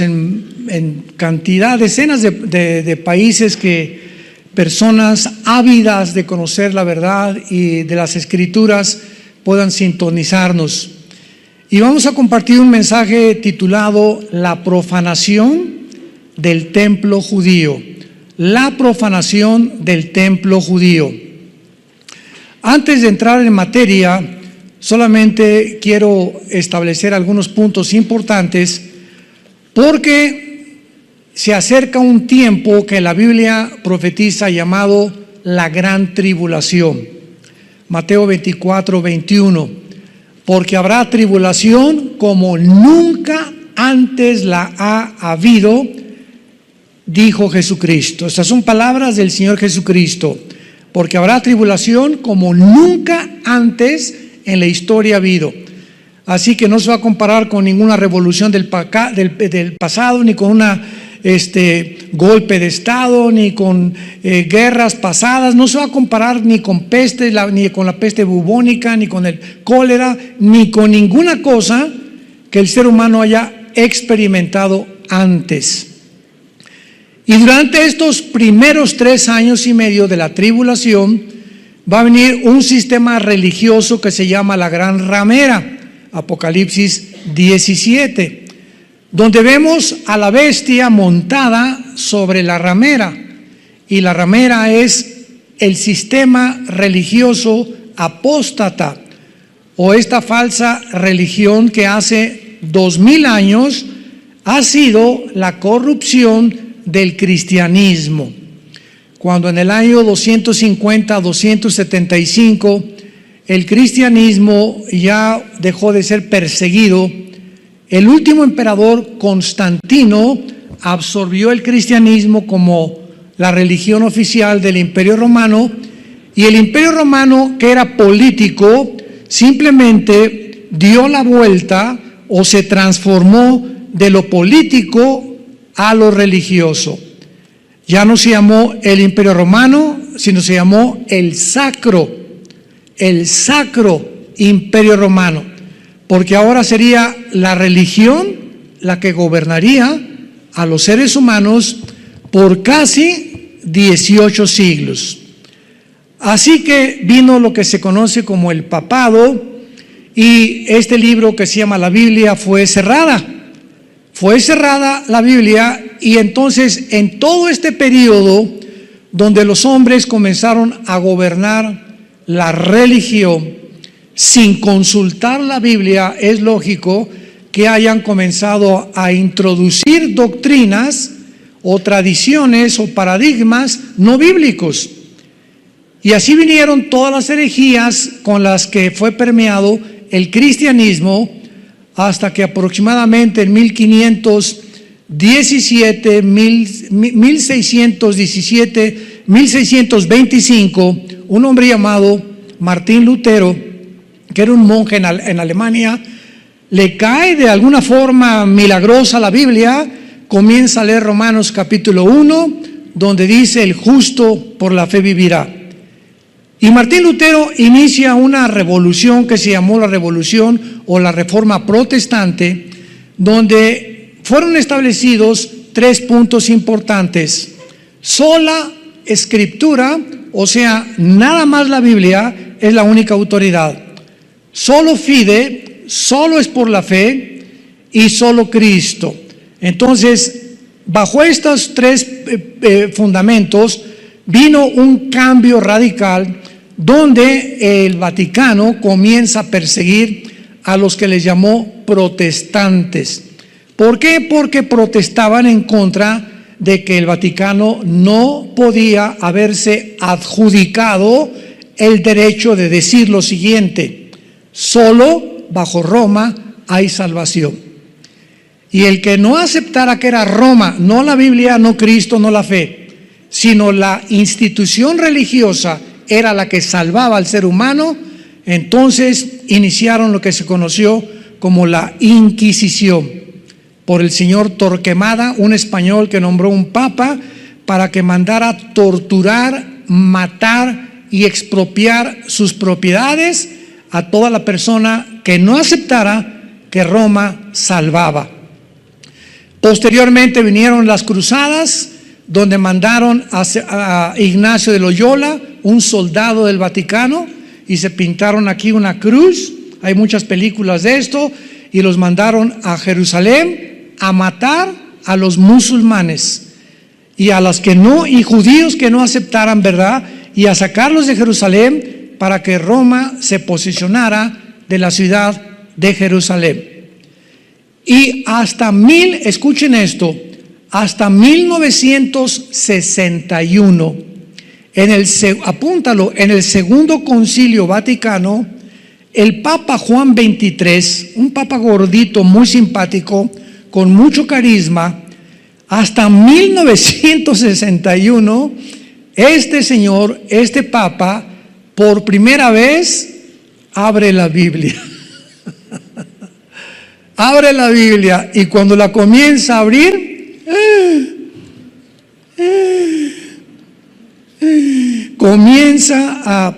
en cantidad, decenas de países que personas ávidas de conocer la verdad y de las Escrituras puedan sintonizarnos. Y vamos a compartir un mensaje titulado La profanación del templo judío. La profanación del templo judío. Antes de entrar en materia, solamente quiero establecer algunos puntos importantes porque se acerca un tiempo que la Biblia profetiza llamado la gran tribulación. Mateo 24, 21. Porque habrá tribulación como nunca antes la ha habido, dijo Jesucristo. Estas son palabras del Señor Jesucristo. Porque habrá tribulación como nunca antes en la historia ha habido. Así que no se va a comparar con ninguna revolución del pasado, ni con una golpe de Estado, ni con guerras pasadas. No se va a comparar ni con peste, ni con la peste bubónica, ni con el cólera, ni con ninguna cosa que el ser humano haya experimentado antes. Y durante estos primeros 3 años y medio de la tribulación va a venir un sistema religioso que se llama la Gran Ramera, Apocalipsis 17, donde vemos a la bestia montada sobre la ramera. Y la ramera es el sistema religioso apóstata, o esta falsa religión que hace 2000 años ha sido la corrupción del cristianismo. Cuando en el año 250-275 el cristianismo ya dejó de ser perseguido, el último emperador Constantino absorbió el cristianismo como la religión oficial del Imperio Romano, y el Imperio Romano, que era político, simplemente dio la vuelta o se transformó de lo político a lo religioso. Ya no se llamó el Imperio Romano, sino se llamó el Sacro Imperio Romano, porque ahora sería la religión la que gobernaría a los seres humanos por casi 18 siglos. Así que vino lo que se conoce como el papado, y este libro que se llama la Biblia fue cerrada la Biblia. Y entonces en todo este periodo donde los hombres comenzaron a gobernar la religión sin consultar la Biblia, es lógico que hayan comenzado a introducir doctrinas o tradiciones o paradigmas no bíblicos. Y así vinieron todas las herejías con las que fue permeado el cristianismo, hasta que aproximadamente en 1625, un hombre llamado Martín Lutero, que era un monje en Alemania, le cae de alguna forma milagrosa la Biblia, comienza a leer Romanos capítulo 1, donde dice: el justo por la fe vivirá. Y Martín Lutero inicia una revolución que se llamó la Revolución o la Reforma Protestante, donde fueron establecidos 3 puntos importantes: sola escritura, o sea, nada más la Biblia es la única autoridad; solo fide, solo es por la fe; y solo Cristo. Entonces, bajo estos 3 fundamentos vino un cambio radical, donde el Vaticano comienza a perseguir a los que les llamó protestantes. ¿Por qué? Porque protestaban en contra de que el Vaticano no podía haberse adjudicado el derecho de decir lo siguiente: solo bajo Roma hay salvación. Y el que no aceptara que era Roma, no la Biblia, no Cristo, no la fe, sino la institución religiosa era la que salvaba al ser humano, entonces iniciaron lo que se conoció como la Inquisición, por el señor Torquemada, un español que nombró un papa para que mandara torturar, matar y expropiar sus propiedades a toda la persona que no aceptara que Roma salvaba. Posteriormente vinieron las cruzadas, donde mandaron a Ignacio de Loyola, un soldado del Vaticano, y se pintaron aquí una cruz. Hay muchas películas de esto, y los mandaron a Jerusalén a matar a los musulmanes y a los y judíos que no aceptaran, ¿verdad? Y a sacarlos de Jerusalén para que Roma se posicionara de la ciudad de Jerusalén. Y escuchen esto, hasta 1961, apúntalo, en el Segundo Concilio Vaticano, el Papa Juan XXIII, un papa gordito, muy simpático, con mucho carisma, hasta 1961, este papa, por primera vez, abre la Biblia. Abre la Biblia, y cuando la comienza a abrir, comienza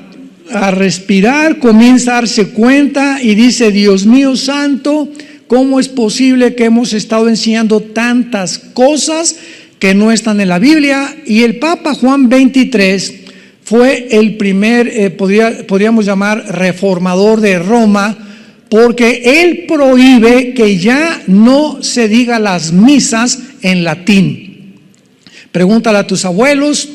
a respirar, comienza a darse cuenta y dice: Dios mío santo, ¿cómo es posible que hemos estado enseñando tantas cosas que no están en la Biblia? Y el Papa Juan XXIII fue el primer, podríamos llamar, reformador de Roma, porque él prohíbe que ya no se diga las misas en latín. Pregúntale a tus abuelos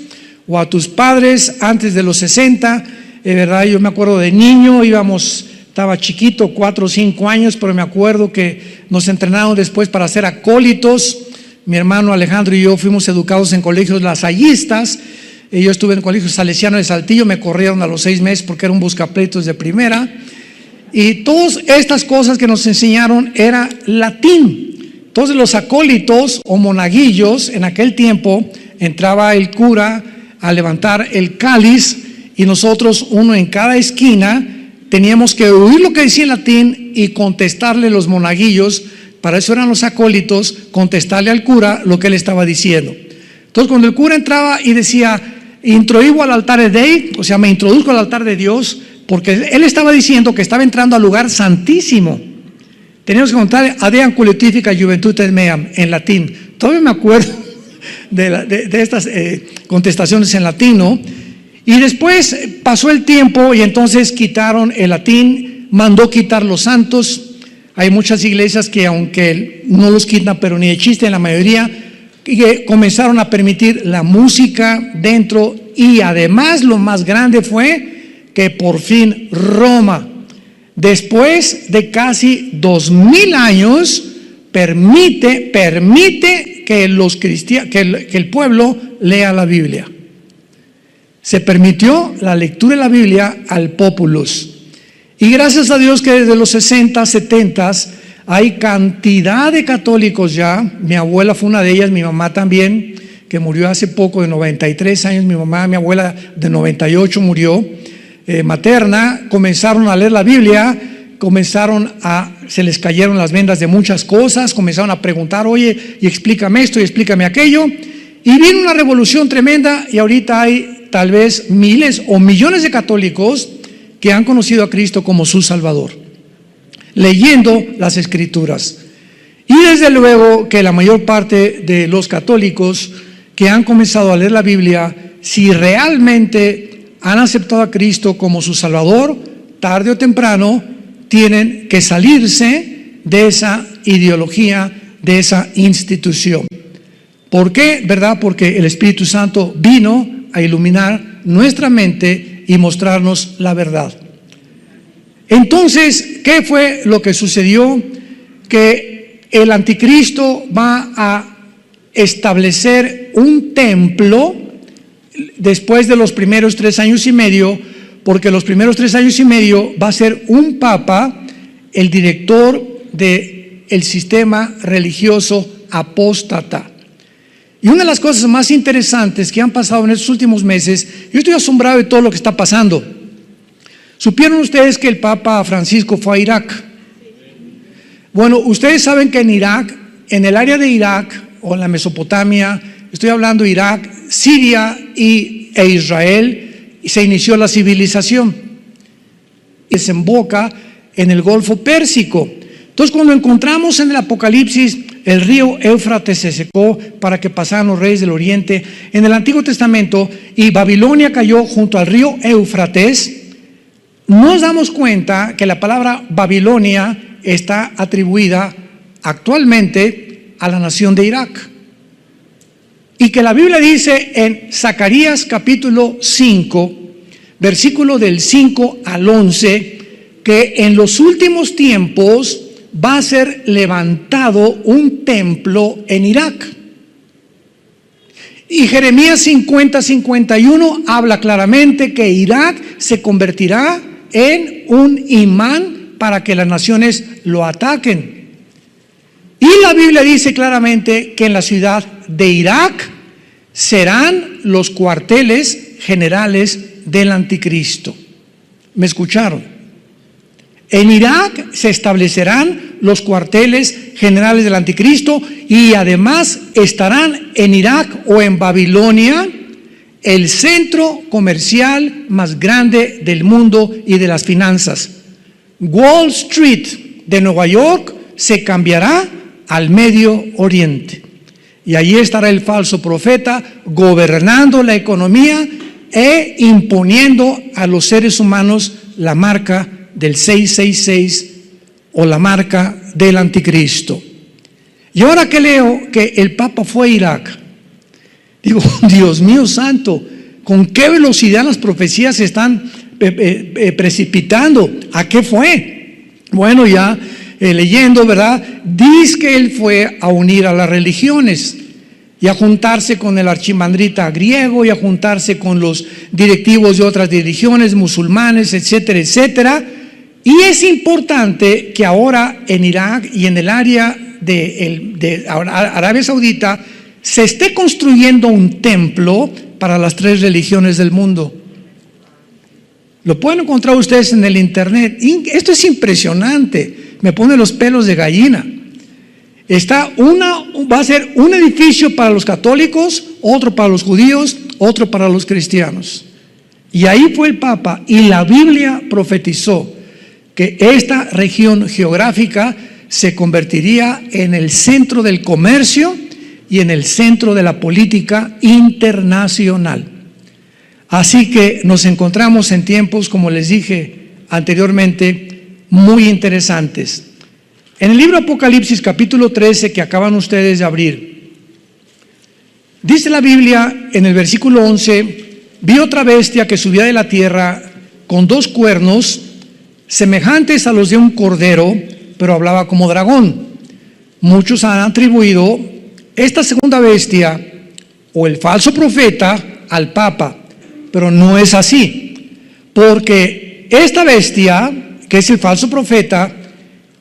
o a tus padres antes de los 60, ¿verdad? Yo me acuerdo de niño, estaba chiquito, 4 o 5 años, pero me acuerdo que nos entrenaron después para ser acólitos. Mi hermano Alejandro y yo fuimos educados en colegios lasallistas. Yo estuve en el colegio salesiano de Saltillo, me corrieron a los 6 meses porque era un buscapleitos de primera. Y todas estas cosas que nos enseñaron era latín. Entonces los acólitos o monaguillos, en aquel tiempo entraba el cura a levantar el cáliz, y nosotros, uno en cada esquina, teníamos que oír lo que decía en latín y contestarle los monaguillos. Para eso eran los acólitos, contestarle al cura lo que él estaba diciendo. Entonces cuando el cura entraba y decía: introigo al altar Dei, o sea, me introduzco al altar de Dios, porque él estaba diciendo que estaba entrando al lugar santísimo. Teníamos que contar Adeam cultifica juventudes meam en latín. Todavía me acuerdo de estas contestaciones en latín, ¿no? Y después pasó el tiempo y entonces quitaron el latín, mandó quitar los santos. Hay muchas iglesias que, aunque no los quitan, pero ni de chiste, en la mayoría, que comenzaron a permitir la música dentro. Y además lo más grande fue que por fin Roma, después de casi 2000 años, permite que el pueblo lea la Biblia. Se permitió la lectura de la Biblia al populus. Y gracias a Dios que desde los 60, 70 hay cantidad de católicos ya. Mi abuela fue una de ellas, mi mamá también, que murió hace poco, de 93 años. Mi abuela de 98 murió, materna. Comenzaron a leer la Biblia, se les cayeron las vendas de muchas cosas, comenzaron a preguntar: oye, y explícame esto y explícame aquello. Y vino una revolución tremenda, y ahorita hay tal vez miles o millones de católicos que han conocido a Cristo como su Salvador, leyendo las Escrituras. Y desde luego que la mayor parte de los católicos que han comenzado a leer la Biblia, si realmente han aceptado a Cristo como su Salvador, tarde o temprano tienen que salirse de esa ideología, de esa institución. ¿Por qué? ¿Verdad? Porque el Espíritu Santo vino a iluminar nuestra mente y mostrarnos la verdad. Entonces, ¿qué fue lo que sucedió? Que el anticristo va a establecer un templo después de los primeros 3 años y medio, porque los primeros 3 años y medio va a ser un papa el director del sistema religioso apóstata. Y una de las cosas más interesantes que han pasado en estos últimos meses, yo estoy asombrado de todo lo que está pasando. ¿Supieron ustedes que el Papa Francisco fue a Irak? Bueno, ustedes saben que en Irak, en el área de Irak o en la Mesopotamia, estoy hablando de Irak, Siria e Israel, se inició la civilización. Desemboca en el Golfo Pérsico. Entonces, cuando encontramos en el Apocalipsis el río Éufrates se secó para que pasaran los reyes del oriente en el Antiguo Testamento y Babilonia cayó junto al río Éufrates, nos damos cuenta que la palabra Babilonia está atribuida actualmente a la nación de Irak. Y que la Biblia dice en Zacarías capítulo 5, versículo del 5 al 11, que en los últimos tiempos va a ser levantado un templo en Irak. Y Jeremías 50-51 habla claramente que Irak se convertirá en un imán para que las naciones lo ataquen. Y la Biblia dice claramente que en la ciudad de Irak serán los cuarteles generales del anticristo. ¿Me escucharon? En Irak se establecerán los cuarteles generales del anticristo y además estarán en Irak o en Babilonia el centro comercial más grande del mundo y de las finanzas. Wall Street de Nueva York se cambiará al Medio Oriente. Y allí estará el falso profeta gobernando la economía e imponiendo a los seres humanos la marca del 666 o la marca del anticristo. Y ahora que leo que el Papa fue a Irak, digo, Dios mío santo, ¿con qué velocidad las profecías se están precipitando? ¿A qué fue? Bueno, ya leyendo, ¿verdad? Dice que él fue a unir a las religiones y a juntarse con el archimandrita griego y a juntarse con los directivos de otras religiones, musulmanes, etcétera, etcétera. Y es importante que ahora en Irak y en el área de Arabia Saudita se esté construyendo un templo para las 3 religiones del mundo. Lo pueden encontrar ustedes en el internet. Esto es impresionante, me pone los pelos de gallina. Va a ser un edificio para los católicos, otro para los judíos, otro para los cristianos. Y ahí fue el Papa y la Biblia profetizó que esta región geográfica se convertiría en el centro del comercio y en el centro de la política internacional. Así que nos encontramos en tiempos, como les dije anteriormente, muy interesantes. En el libro Apocalipsis capítulo 13 que acaban ustedes de abrir, dice la Biblia en el versículo 11, vi otra bestia que subía de la tierra con 2 cuernos semejantes a los de un cordero, pero hablaba como dragón. Muchos han atribuido esta segunda bestia o el falso profeta al Papa, pero no es así, porque esta bestia, que es el falso profeta,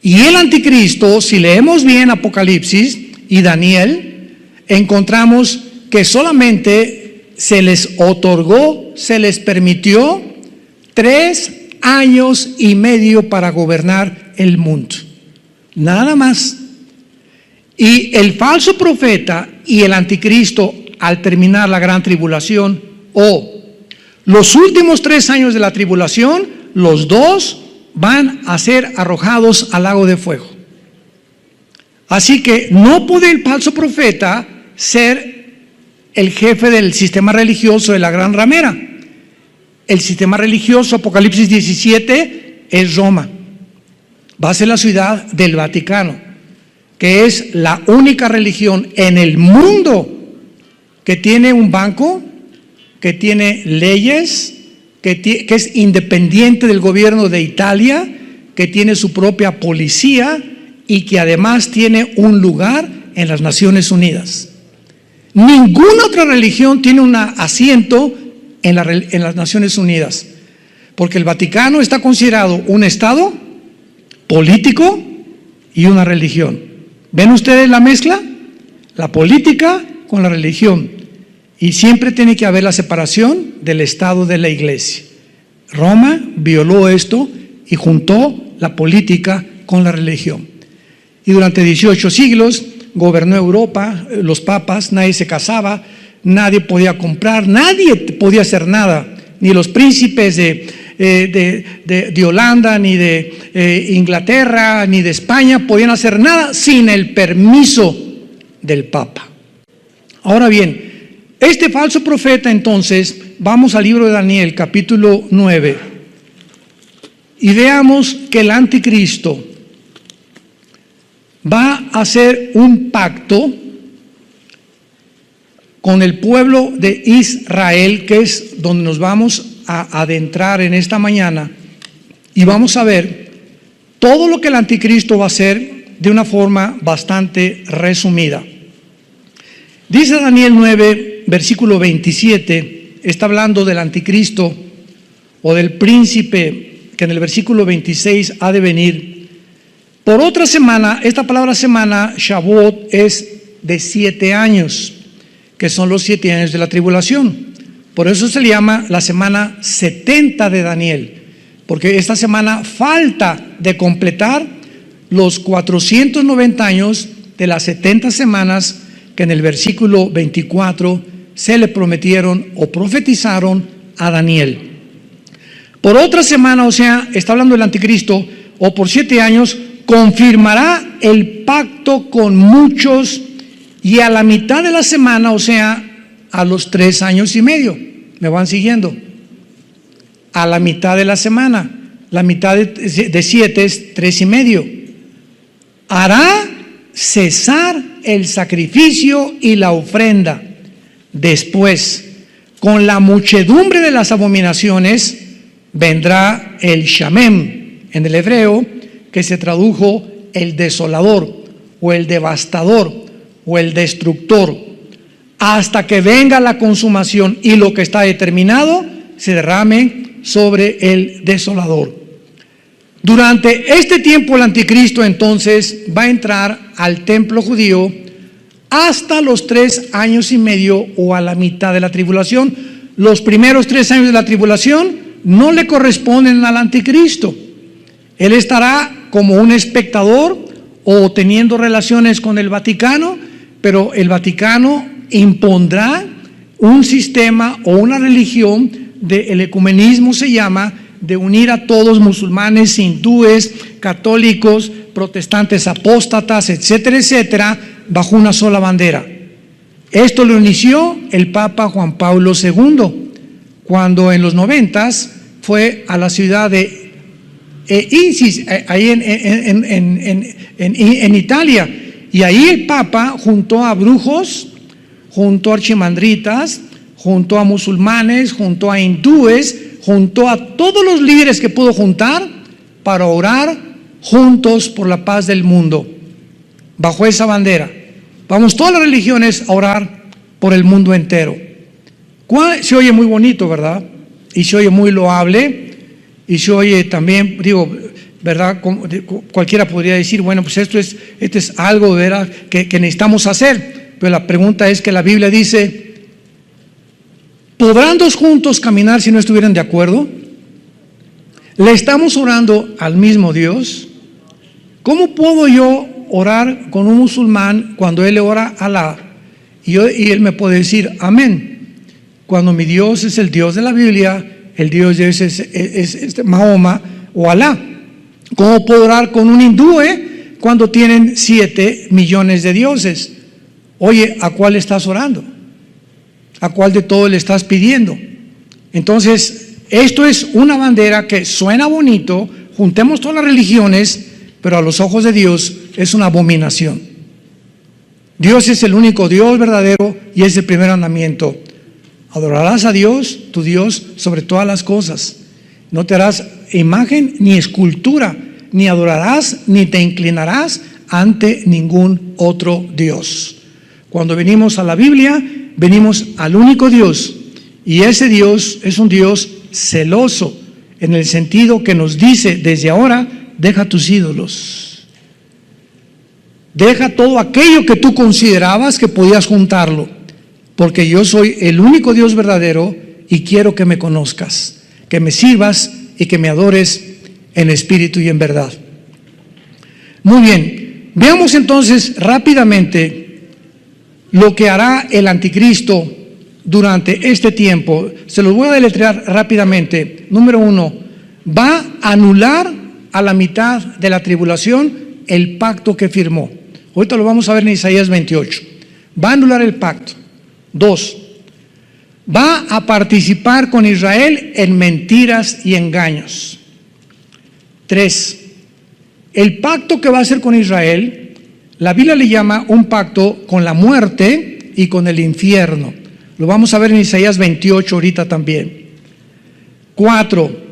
y el anticristo, si leemos bien Apocalipsis y Daniel, encontramos que solamente se les otorgó, se les permitió 3 años y medio para gobernar el mundo, nada más. Y el falso profeta y el anticristo, al terminar la gran tribulación o los últimos 3 años de la tribulación, los 2 van a ser arrojados al lago de fuego. Así que no puede el falso profeta ser el jefe del sistema religioso de la gran ramera. El sistema religioso, Apocalipsis 17, es Roma. Va a ser la ciudad del Vaticano, que es la única religión en el mundo que tiene un banco, que tiene leyes, que es independiente del gobierno de Italia, que tiene su propia policía y que además tiene un lugar en las Naciones Unidas. Ninguna otra religión tiene un asiento en las Naciones Unidas, porque el Vaticano está considerado un estado político y una religión. ¿Ven ustedes la mezcla? La política con la religión. Y siempre tiene que haber la separación del Estado de la Iglesia. Roma violó esto y juntó la política con la religión. Y durante 18 siglos gobernó Europa, los papas, nadie se casaba, nadie podía comprar, nadie podía hacer nada, ni los príncipes de de Holanda, ni de Inglaterra, ni de España podían hacer nada sin el permiso del Papa. Ahora bien, este falso profeta, entonces, vamos al libro de Daniel, capítulo 9, y veamos que el anticristo va a hacer un pacto con el pueblo de Israel, que es donde nos vamos a adentrar en esta mañana, y vamos a ver todo lo que el anticristo va a hacer de una forma bastante resumida. Dice Daniel 9, versículo 27, está hablando del anticristo o del príncipe que en el versículo 26 ha de venir. Por otra semana, esta palabra semana, Shavuot, es de 7 años, que son los 7 años de la tribulación. Por eso se le llama la semana 70 de Daniel, porque esta semana falta de completar los 490 años de las 70 semanas que en el versículo 24 se le prometieron o profetizaron a Daniel. Por otra semana, o sea, está hablando del anticristo, o por 7 años, confirmará el pacto con muchos, y a la mitad de la semana, o sea, a los 3 años y medio, ¿me van siguiendo? A la mitad de la semana, la mitad de 7 es 3 y medio, hará cesar el sacrificio y la ofrenda. Después, con la muchedumbre de las abominaciones, vendrá el Shamem, en el hebreo, que se tradujo el desolador, o el devastador, o el destructor, hasta que venga la consumación y lo que está determinado se derrame sobre el desolador. Durante este tiempo el anticristo entonces va a entrar al templo judío hasta los 3 años y medio o a la mitad de la tribulación. Los primeros 3 años de la tribulación no le corresponden al anticristo. Él estará como un espectador o teniendo relaciones con el Vaticano, pero el Vaticano impondrá un sistema o una religión del ecumenismo, se llama, de unir a todos, musulmanes, hindúes, católicos, protestantes, apóstatas, etcétera, etcétera, bajo una sola bandera. Esto lo inició el Papa Juan Pablo II, cuando en los 90s fue a la ciudad de Isis, ahí en Italia, y ahí el Papa juntó a brujos, juntó a archimandritas, juntó a musulmanes, juntó a hindúes, juntó a todos los líderes que pudo juntar para orar juntos por la paz del mundo, bajo esa bandera. Vamos todas las religiones a orar por el mundo entero. Se oye muy bonito, ¿verdad? Y se oye muy loable, y se oye también, digo, ¿verdad? Cualquiera podría decir, bueno, pues esto es algo, ¿verdad?, que necesitamos hacer. Pero la pregunta es que la Biblia dice, ¿podrán 2 juntos caminar si no estuvieran de acuerdo? ¿Le estamos orando al mismo Dios? ¿Cómo puedo yo orar con un musulmán cuando él le ora a Alá y él me puede decir amén, cuando mi Dios es el Dios de la Biblia, el Dios es Mahoma o Alá? ¿Cómo puedo orar con un hindú cuando tienen 7 millones de dioses? Oye, ¿a cuál estás orando? ¿A cuál de todos le estás pidiendo? Entonces, esto es una bandera que suena bonito, juntemos todas las religiones, pero a los ojos de Dios es una abominación. Dios es el único Dios verdadero y es el primer mandamiento. Adorarás a Dios, tu Dios, sobre todas las cosas. No te harás imagen ni escultura, ni adorarás ni te inclinarás ante ningún otro Dios. Cuando venimos a la Biblia, venimos al único Dios, y ese Dios es un Dios celoso, en el sentido que nos dice desde ahora, deja tus ídolos, deja todo aquello que tú considerabas que podías juntarlo, porque yo soy el único Dios verdadero y quiero que me conozcas, que me sirvas y que me adores en espíritu y en verdad. Muy bien, veamos entonces rápidamente lo que hará el anticristo durante este tiempo. Se los voy a deletrear rápidamente. Número 1, va a anular a la mitad de la tribulación el pacto que firmó. Ahorita lo vamos a ver en Isaías 28. Va a anular el pacto. 2. Va a participar con Israel en mentiras y engaños. 3. El pacto que va a hacer con Israel, la Biblia le llama un pacto con la muerte y con el infierno. Lo vamos a ver en Isaías 28 ahorita también. 4.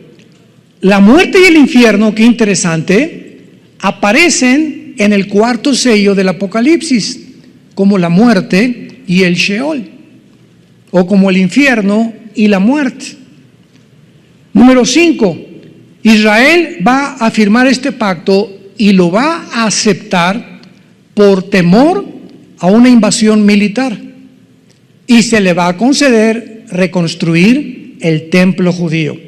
La muerte y el infierno, qué interesante, aparecen en el cuarto sello del Apocalipsis, como la muerte y el Sheol, o como el infierno y la muerte. Número 5, Israel va a firmar este pacto y lo va a aceptar por temor a una invasión militar, y se le va a conceder reconstruir el templo judío.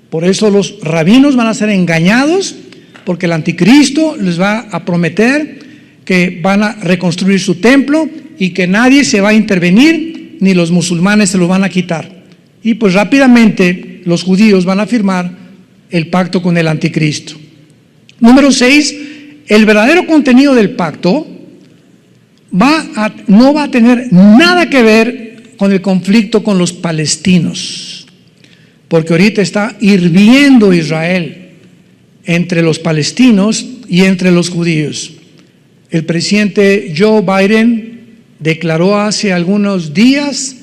Por eso los rabinos van a ser engañados, porque el anticristo les va a prometer que van a reconstruir su templo y que nadie se va a intervenir, ni los musulmanes se lo van a quitar. Y pues rápidamente los judíos van a firmar el pacto con el anticristo. Número 6, el verdadero contenido del pacto no va a tener nada que ver con el conflicto con los palestinos, porque ahorita está hirviendo Israel entre los palestinos y entre los judíos. El presidente Joe Biden declaró hace algunos días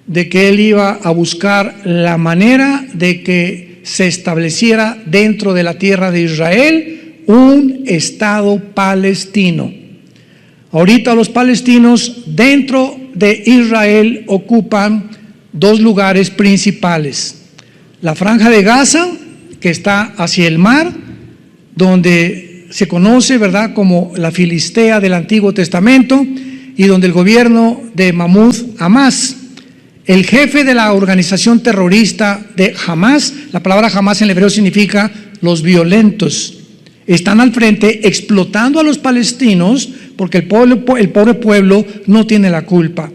de que él iba a buscar la manera de que se estableciera dentro de la tierra de Israel un Estado palestino. Ahorita los palestinos dentro de Israel ocupan dos lugares principales: la Franja de Gaza, que está hacia el mar, donde se conoce, ¿verdad?, como la Filistea del Antiguo Testamento, y donde el gobierno de Mahmoud Abbas, el jefe de la organización terrorista de Hamas, la palabra Hamas en hebreo significa los violentos, están al frente explotando a los palestinos porque el pobre pueblo no tiene la culpa.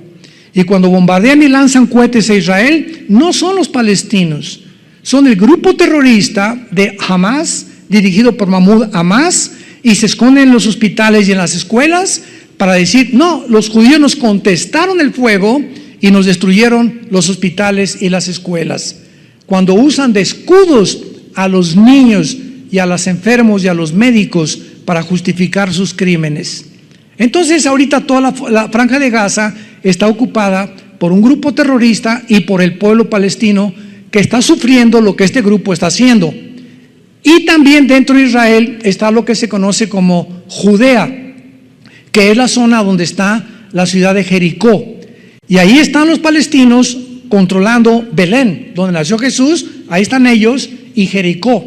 Y cuando bombardean y lanzan cohetes a Israel, no son los palestinos, son el grupo terrorista de Hamas, dirigido por Mahmoud Abbas, y se esconden en los hospitales y en las escuelas para decir: no, los judíos nos contestaron el fuego y nos destruyeron los hospitales y las escuelas. Cuando usan de escudos a los niños y a los enfermos y a los médicos para justificar sus crímenes. Entonces ahorita toda la Franja de Gaza está ocupada por un grupo terrorista y por el pueblo palestino, que está sufriendo lo que este grupo está haciendo. Y también dentro de Israel está lo que se conoce como Judea, que es la zona donde está la ciudad de Jericó. Y ahí están los palestinos controlando Belén, donde nació Jesús. Ahí están ellos, y Jericó.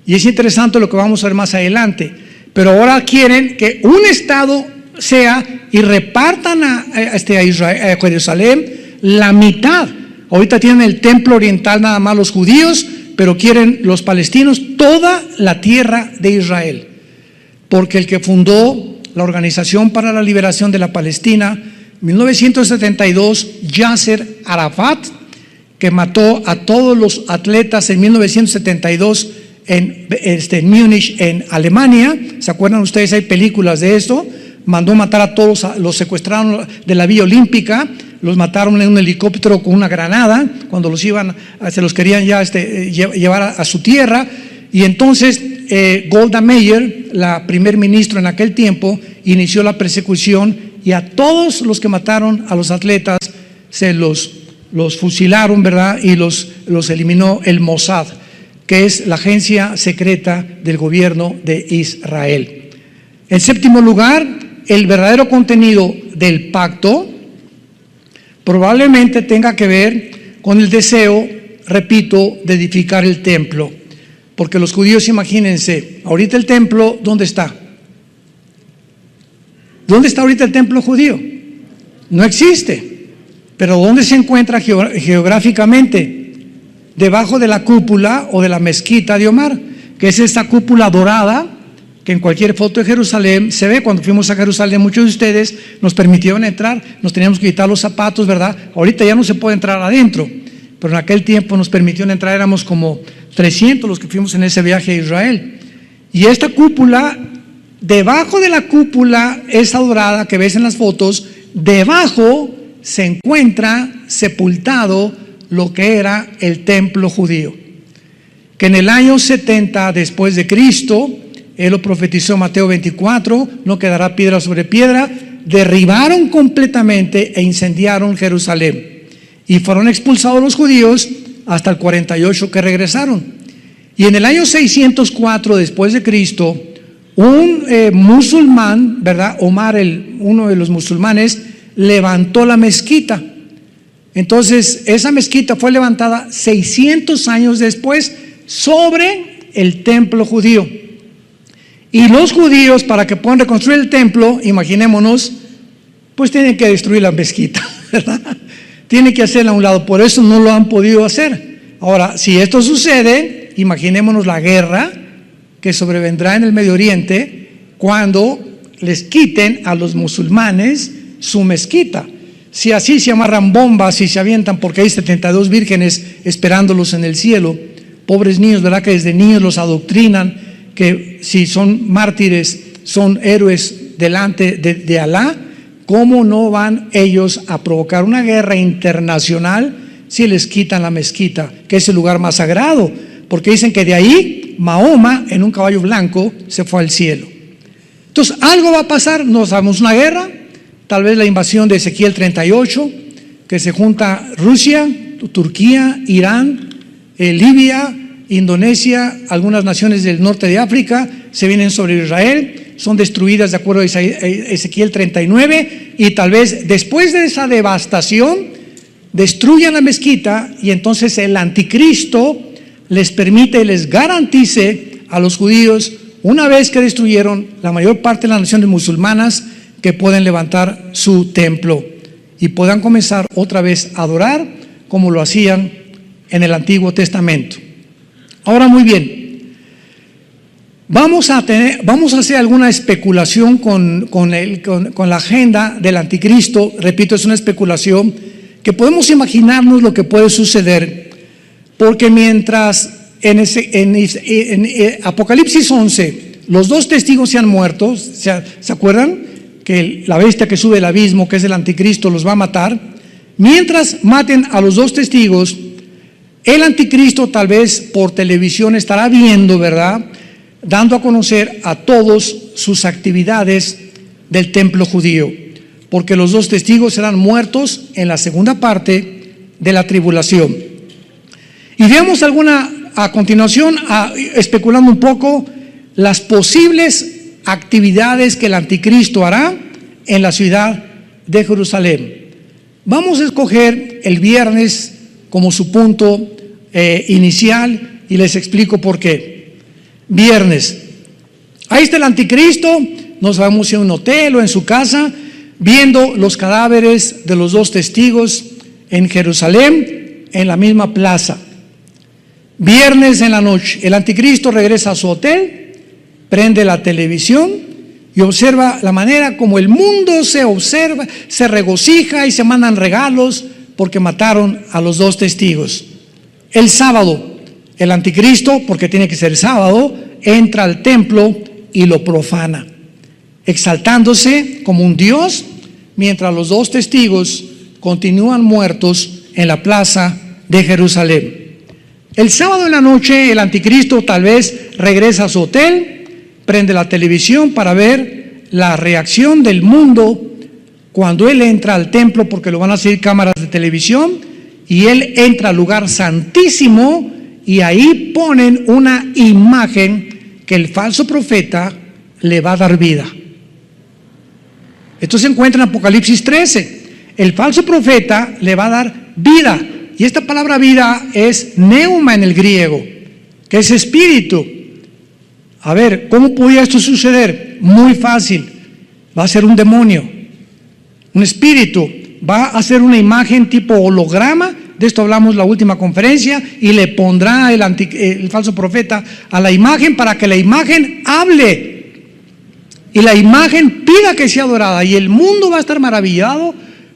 Y es interesante lo que vamos a ver más adelante. Pero ahora quieren que un estado sea y repartan a Israel, a Jerusalén, la mitad. Ahorita tienen el templo oriental nada más los judíos, pero quieren los palestinos toda la tierra de Israel. Porque el que fundó la Organización para la Liberación de la Palestina, 1972, Yasser Arafat, que mató a todos los atletas en 1972 en Múnich, en Alemania. ¿Se acuerdan ustedes? Hay películas de esto. Mandó matar a todos, los secuestraron de la Villa Olímpica, los mataron en un helicóptero con una granada cuando los se los querían ya llevar a su tierra. Y entonces Golda Meir, la primer ministro en aquel tiempo, inició la persecución, y a todos los que mataron a los atletas se los fusilaron, ¿verdad? Y los eliminó el Mossad, que es la agencia secreta del gobierno de Israel. En séptimo lugar, el verdadero contenido del pacto probablemente tenga que ver con el deseo, repito, de edificar el templo. Porque los judíos, imagínense, ahorita el templo, ¿dónde está? ¿Dónde está ahorita el templo judío? No existe. Pero ¿dónde se encuentra geográficamente? Debajo de la cúpula o de la mezquita de Omar, que es esta cúpula dorada que en cualquier foto de Jerusalén se ve. Cuando fuimos a Jerusalén, muchos de ustedes nos permitieron entrar, nos teníamos que quitar los zapatos, ¿verdad? Ahorita ya no se puede entrar adentro, pero en aquel tiempo nos permitieron entrar, éramos como 300 los que fuimos en ese viaje a Israel. Y esta cúpula, debajo de la cúpula esa dorada que ves en las fotos, debajo se encuentra sepultado lo que era el templo judío, que en el año 70 después de Cristo, él lo profetizó en Mateo 24, no quedará piedra sobre piedra, derribaron completamente e incendiaron Jerusalén, y fueron expulsados los judíos hasta el 48 que regresaron. Y en el año 604 después de Cristo, un musulmán, ¿verdad? Omar, uno de los musulmanes, levantó la mezquita. Entonces esa mezquita fue levantada 600 años después sobre el templo judío. Y los judíos, para que puedan reconstruir el templo, imaginémonos, pues tienen que destruir la mezquita, ¿verdad? Tienen que hacerla a un lado, por eso no lo han podido hacer. Ahora, si esto sucede, imaginémonos la guerra que sobrevendrá en el Medio Oriente cuando les quiten a los musulmanes su mezquita. Si así se amarran bombas y se avientan, porque hay 72 vírgenes esperándolos en el cielo, pobres niños, ¿verdad? Que desde niños los adoctrinan, que si son mártires, son héroes delante de Alá. ¿Cómo no van ellos a provocar una guerra internacional si les quitan la mezquita, que es el lugar más sagrado? Porque dicen que de ahí Mahoma en un caballo blanco se fue al cielo. Entonces algo va a pasar, no sabemos, una guerra, tal vez la invasión de Ezequiel 38, que se junta Rusia, Turquía, Irán, Libia, Indonesia, algunas naciones del norte de África, se vienen sobre Israel, son destruidas de acuerdo a Ezequiel 39, y tal vez después de esa devastación destruyan la mezquita, y entonces el anticristo les permite y les garantice a los judíos, una vez que destruyeron la mayor parte de las naciones musulmanas, que pueden levantar su templo y puedan comenzar otra vez a adorar como lo hacían en el Antiguo Testamento. Ahora, muy bien, vamos a hacer alguna especulación con la agenda del anticristo. Repito, es una especulación que podemos imaginarnos lo que puede suceder, porque mientras en Apocalipsis 11 los dos testigos se han muerto, ¿se acuerdan? Que la bestia que sube del abismo, que es el anticristo, los va a matar. Mientras maten a los dos testigos, el anticristo tal vez por televisión estará viendo, ¿verdad?, dando a conocer a todos sus actividades del templo judío, porque los dos testigos serán muertos en la segunda parte de la tribulación. Y veamos a continuación, especulando un poco, las posibles actividades que el anticristo hará en la ciudad de Jerusalén. Vamos a escoger el viernes como su punto inicial y les explico por qué. Viernes, ahí está el anticristo, no sabemos si en un hotel o en su casa, viendo los cadáveres de los dos testigos en Jerusalén, en la misma plaza. Viernes en la noche, el anticristo regresa a su hotel, prende la televisión y observa la manera como el mundo se regocija y se mandan regalos porque mataron a los dos testigos. El sábado, el anticristo, porque tiene que ser sábado, entra al templo y lo profana, exaltándose como un dios, mientras los dos testigos continúan muertos en la plaza de Jerusalén. El sábado en la noche, el anticristo tal vez regresa a su hotel, prende la televisión para ver la reacción del mundo cuando él entra al templo, porque lo van a seguir cámaras de televisión, y él entra al lugar santísimo y ahí ponen una imagen que el falso profeta le va a dar vida. Esto se encuentra en Apocalipsis 13. El falso profeta le va a dar vida, y esta palabra vida es neuma en el griego, que es espíritu. A ver, ¿cómo podía esto suceder? Muy fácil. Va a ser un demonio, un espíritu, va a hacer una imagen tipo holograma. De esto hablamos la última conferencia, y le pondrá el falso profeta a la imagen para que la imagen hable y la imagen pida que sea adorada, y el mundo va a estar maravillado,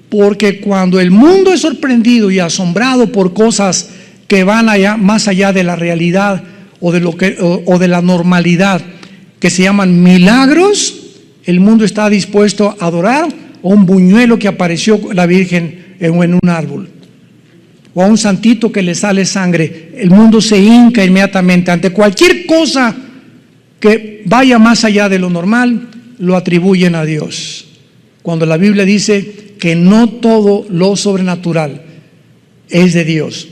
porque cuando el mundo es sorprendido y asombrado por cosas que van allá, más allá de la realidad o de la normalidad, que se llaman milagros. El mundo está dispuesto a adorar a un buñuelo que apareció la Virgen en un árbol, o a un santito que le sale sangre. El mundo se hinca inmediatamente ante cualquier cosa que vaya más allá de lo normal, lo atribuyen a Dios, cuando la Biblia dice que no todo lo sobrenatural es de Dios.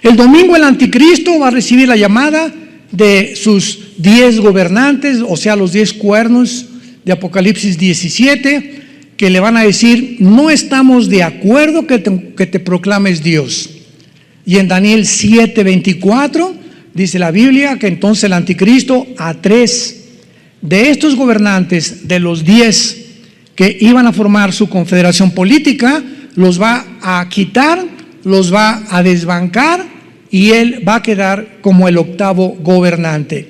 El domingo el anticristo va a recibir la llamada de sus 10 gobernantes, o sea, los 10 cuernos de Apocalipsis 17, que le van a decir: no estamos de acuerdo que te proclames Dios. Y en Daniel 7:24 dice la Biblia que entonces el anticristo a 3 de estos gobernantes, de los 10 que iban a formar su confederación política, los va a quitar, los va a desbancar, y él va a quedar como el 8º gobernante.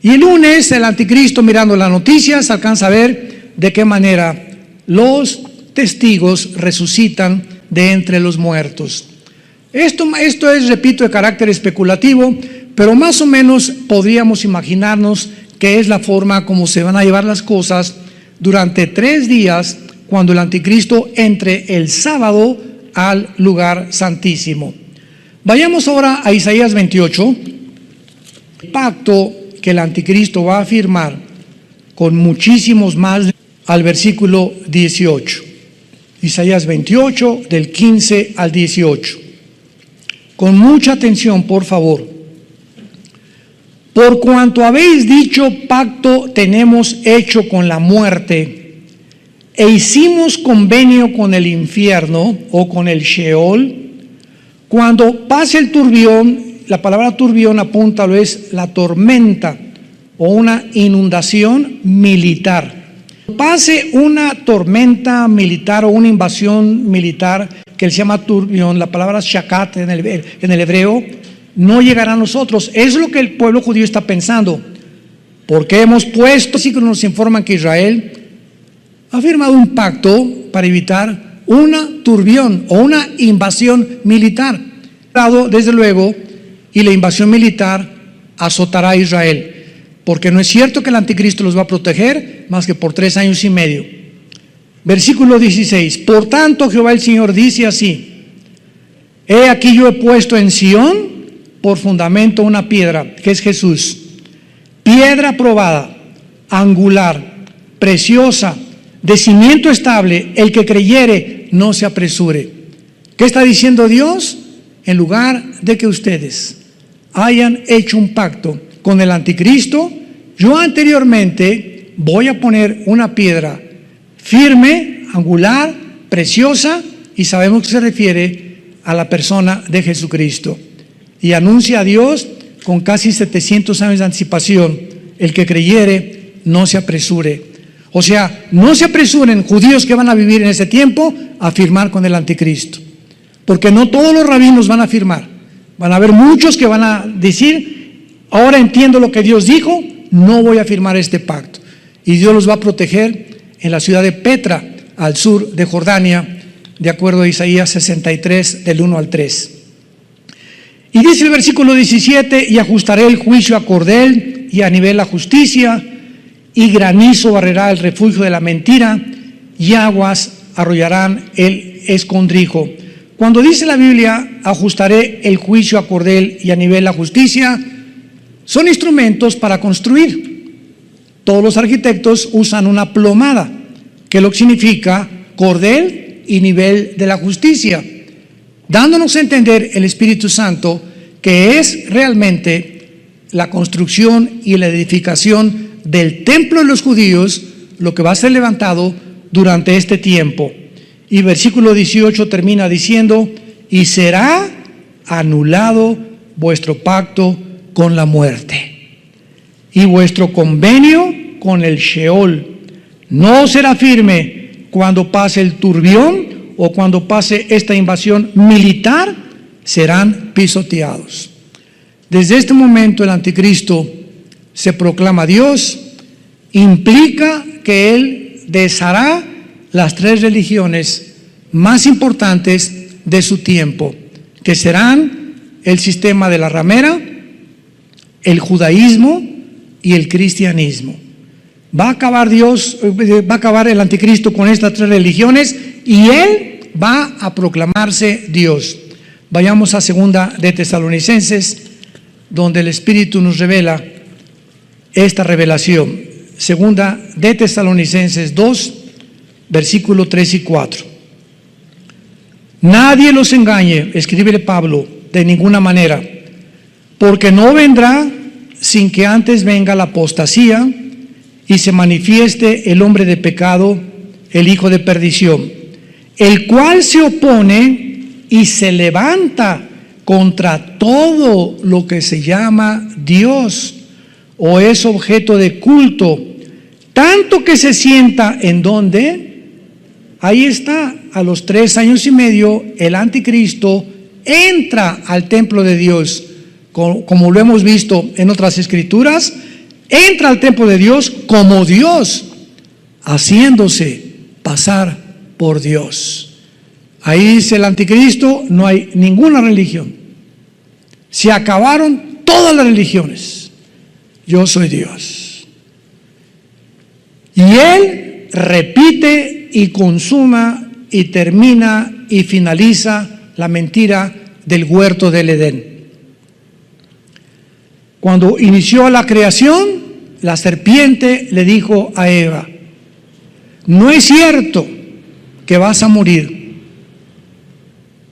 Y el lunes el anticristo, mirando las noticias, alcanza a ver de qué manera los testigos resucitan de entre los muertos. Esto es, repito, de carácter especulativo, pero más o menos podríamos imaginarnos que es la forma como se van a llevar las cosas durante 3 días, cuando el anticristo entre el sábado al lugar santísimo. Vayamos ahora a Isaías 28, el pacto que el anticristo va a firmar con muchísimos más, al versículo 18. Isaías 28, del 15 al 18. Con mucha atención, por favor. Por cuanto habéis dicho: pacto tenemos hecho con la muerte, e hicimos convenio con el infierno, o con el Sheol. Cuando pase el turbión, la palabra turbión apunta a lo es la tormenta o una inundación militar. Pase una tormenta militar o una invasión militar que se llama turbión, la palabra shakat en el hebreo, no llegará a nosotros. Es lo que el pueblo judío está pensando. Porque hemos puesto, así que nos informan que Israel ha firmado un pacto para evitar una turbión o una invasión militar. Desde luego, y la invasión militar azotará a Israel, porque no es cierto que el anticristo los va a proteger más que por 3 años y medio. Versículo 16. Por tanto, Jehová el Señor dice así: he aquí yo he puesto en Sión por fundamento una piedra, que es Jesús, piedra probada, angular, preciosa, de cimiento estable. El que creyere no se apresure. ¿Qué está diciendo Dios? En lugar de que ustedes hayan hecho un pacto con el anticristo, yo anteriormente voy a poner una piedra firme, angular, preciosa, y sabemos que se refiere a la persona de Jesucristo. Y anuncia a Dios con casi 700 años de anticipación: el que creyere no se apresure. O sea, no se apresuren, judíos que van a vivir en ese tiempo, a firmar con el anticristo, porque no todos los rabinos van a firmar. Van a haber muchos que van a decir: ahora entiendo lo que Dios dijo, no voy a firmar este pacto. Y Dios los va a proteger en la ciudad de Petra, al sur de Jordania, de acuerdo a Isaías 63, del 1 al 3. Y dice el versículo 17: y ajustaré el juicio a cordel y a nivel la justicia, y granizo barrerá el refugio de la mentira, y aguas arrollarán el escondrijo. Cuando dice la Biblia: ajustaré el juicio a cordel y a nivel la justicia, son instrumentos para construir. Todos los arquitectos usan una plomada, que lo que significa cordel y nivel de la justicia, dándonos a entender el Espíritu Santo que es realmente la construcción y la edificación del templo de los judíos lo que va a ser levantado durante este tiempo. Y versículo 18 termina diciendo: y será anulado vuestro pacto con la muerte y vuestro convenio con el Sheol. No será firme cuando pase el turbión o cuando pase esta invasión militar, serán pisoteados. Desde este momento el anticristo se proclama Dios, implica que él deshará las 3 religiones más importantes de su tiempo, que serán el sistema de la ramera, el judaísmo y el cristianismo. Va a acabar el anticristo con estas tres religiones y él va a proclamarse Dios. Vayamos a 2 de Tesalonicenses, donde el Espíritu nos revela esta revelación. 2 de Tesalonicenses 2, versículos 3 y 4. Nadie los engañe, escribe Pablo, de ninguna manera, porque no vendrá sin que antes venga la apostasía y se manifieste el hombre de pecado, el hijo de perdición, el cual se opone y se levanta contra todo lo que se llama Dios o es objeto de culto, tanto que se sienta en donde, ahí está, a los 3 años y medio, el anticristo entra al templo de Dios, como lo hemos visto en otras escrituras, entra al templo de Dios como Dios, haciéndose pasar por Dios. Ahí dice el anticristo, no hay ninguna religión. Se acabaron todas las religiones. Yo soy Dios. Y él repite y consuma y termina y finaliza la mentira del huerto del Edén. Cuando inició la creación, la serpiente le dijo a Eva: no es cierto que vas a morir,